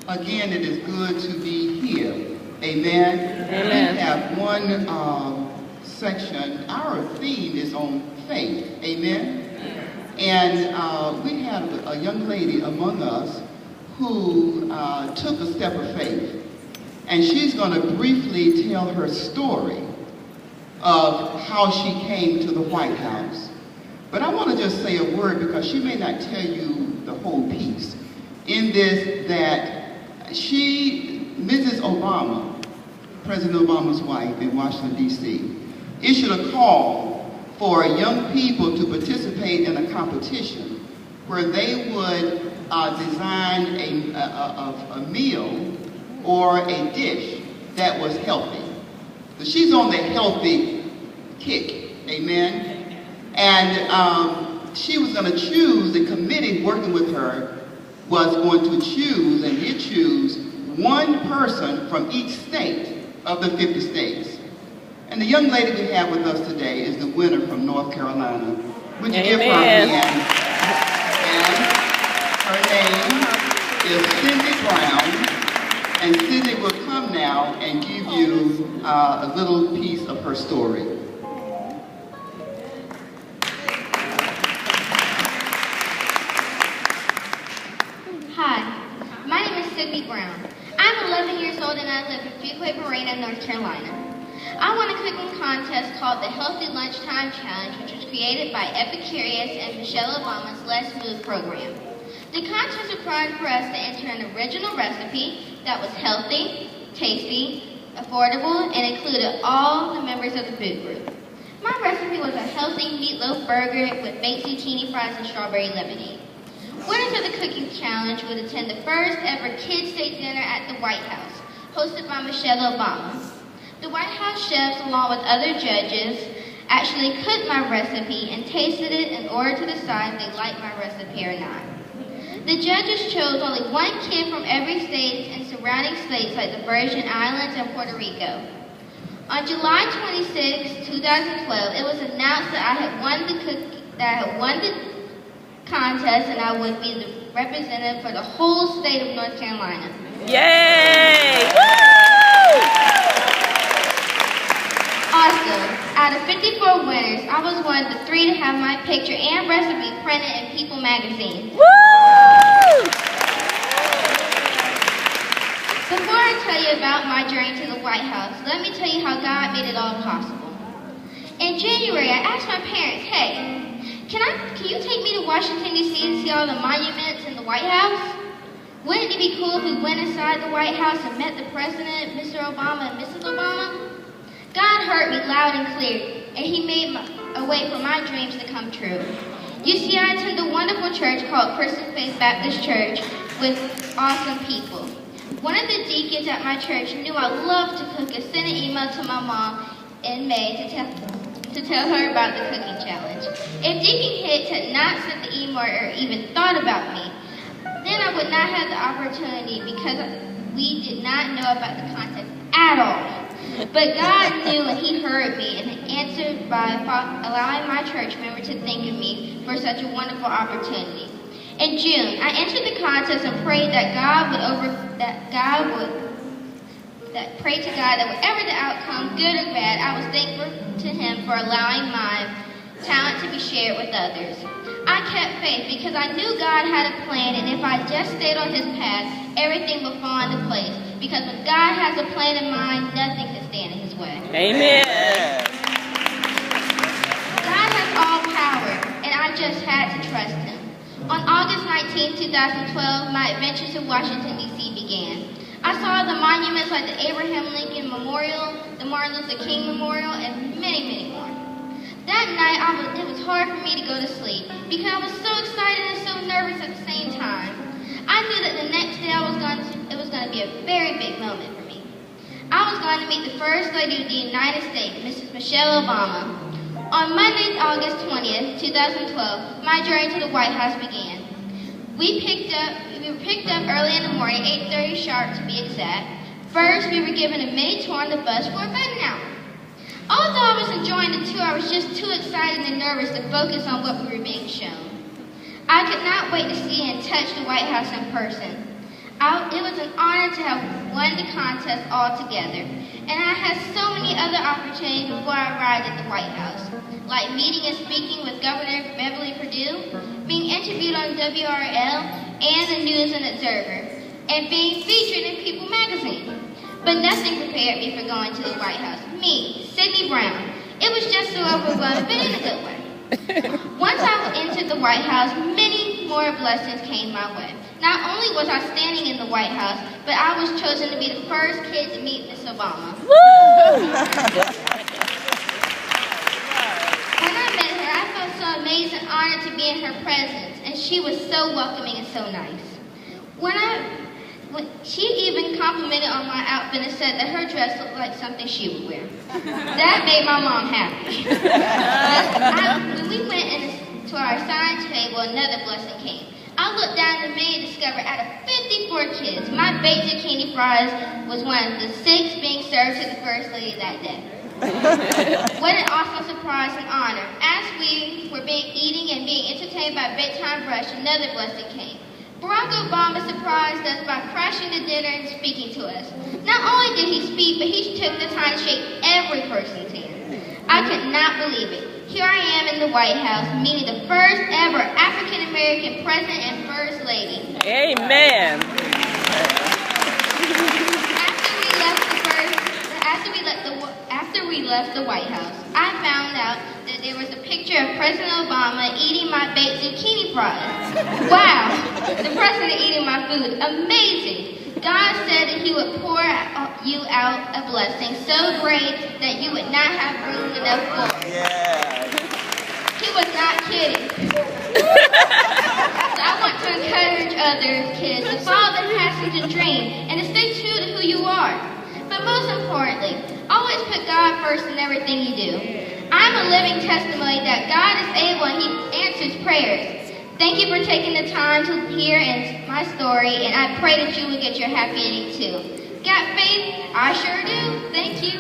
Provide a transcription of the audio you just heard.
Again, it is good to be here. Amen. Amen. We have one section. Our theme is on faith. Amen. And we have a young lady among us who took a step of faith. And she's going to briefly tell her story of how she came to the White House. But I want to just say a word because she may not tell you the whole piece. In this, that Mrs. Obama, President Obama's wife in Washington, D.C., issued a call for young people to participate in a competition where they would design a meal or a dish that was healthy. So she's on the healthy kick, amen? And she was going to choose, the committee working with her was going to choose and did choose one person from each state of the 50 states. And the young lady we have with us today is the winner from North Carolina. Would you give her a hand? And her name is Cindy Brown. And Cindy will come now and give you a little piece of her story. Hi, my name is Cindy Brown. I'm 11 years old and I live in Fuquay Varina, North Carolina. I won a cooking contest called the Healthy Lunchtime Challenge, which was created by Epicurious and Michelle Obama's Let's Move program. The contest required for us to enter an original recipe that was healthy, tasty, affordable, and included all the members of the food group. My recipe was a healthy meatloaf burger with baked zucchini fries and strawberry lemonade. Winners of the cooking challenge would attend the first ever Kids' Day dinner at the White House, hosted by Michelle Obama. The White House chefs, along with other judges, actually cooked my recipe and tasted it in order to decide if they liked my recipe or not. The judges chose only one kid from every state and surrounding states like the Virgin Islands and Puerto Rico. On July 26, 2012, it was announced that I had won the contest and I would be the representative for the whole state of North Carolina. Yay! Woo! Also, out of 54 winners, I was one of the 3 to have my picture and recipe printed in People magazine. Woo! Before I tell you about my journey to the White House, let me tell you how God made it all possible. In January, I asked my parents, hey, can you take me to Washington, D.C. to see all the monuments in the White House? Wouldn't it be cool if we went inside the White House and met the President, Mr. Obama, and Mrs. Obama? God heard me loud and clear, and He made a way for my dreams to come true. You see, I attend a wonderful church called Christian Faith Baptist Church with awesome people. One of the deacons at my church knew I loved to cook and sent an email to my mom in May to tell her about the cooking challenge. If Deacon Hicks had not sent the email or even thought about me, then I would not have the opportunity because we did not know about the contest at all. But God knew and He heard me and answered by allowing my church member to think of me for such a wonderful opportunity. In June, I entered the contest and prayed prayed to God that whatever the outcome, good or bad, I was thankful to Him for allowing my talent to be shared with others. I kept faith because I knew God had a plan, and if I just stayed on His path, everything would fall into place. Because when God has a plan in mind, nothing can stand in His way. Amen. God has all power, and I just had to trust Him. On August 19, 2012, my adventures in Washington, D.C. began. I saw the monuments like the Abraham Lincoln Memorial, the Martin Luther King Memorial, and many, many more. That night, it was hard for me to go to sleep because I was so excited and so nervous at the same time. I knew that the next day it was going to be a very big moment for me. I was going to meet the First Lady of the United States, Mrs. Michelle Obama. On Monday, August 20th, 2012, my journey to the White House began. We were picked up early in the morning, 8:30 sharp to be exact. First, we were given a mini tour on the bus for about an hour. Although I was enjoying the tour, I was just too excited and nervous to focus on what we were being shown. I could not wait to see and touch the White House in person. It was an honor to have won the contest altogether, and I had so many other opportunities before I arrived at the White House, like meeting and speaking with Governor Beverly Perdue, being interviewed on WRL and the News and Observer, and being featured in People magazine. But nothing prepared me for going to the White House. Me, Sydney Brown. It was just so overwhelming, but in a good way. Once I entered the White House, many more blessings came my way. Not only was I standing in the White House, but I was chosen to be the first kid to meet Miss Obama. When I met her, I felt so amazed and honored to be in her presence, and she was so welcoming and so nice. She even complimented on my outfit and said that her dress looked like something she would wear. That made my mom happy. When we went to our assigned table, another blessing came. I looked down the menu and discovered out of 54 kids, my baked zucchini fries was one of the 6 being served to the First Lady that day. What an awesome surprise and honor. As we were eating and being entertained by bedtime brush, another blessing came. Barack Obama surprised us by crashing the dinner and speaking to us. Not only did he speak, but he took the time to shake every person's hand. I could not believe it. Here I am in the White House, meeting the first ever African-American President and First Lady. Amen. After we left the White House, I found out that there was a picture of President Obama eating my baked zucchini fries. Wow, the president eating my food, amazing. God said that he would pour you out a blessing so great that you would not have room enough for it. Yeah. He was not kidding. So I want to encourage other kids to follow their passions and dreams and to stay true to who you are. But most importantly, always put God first in everything you do. I'm a living testimony that God is able and he answers prayers. Thank you for taking the time to hear my story, and I pray that you will get your happy ending too. Got faith? I sure do. Thank you.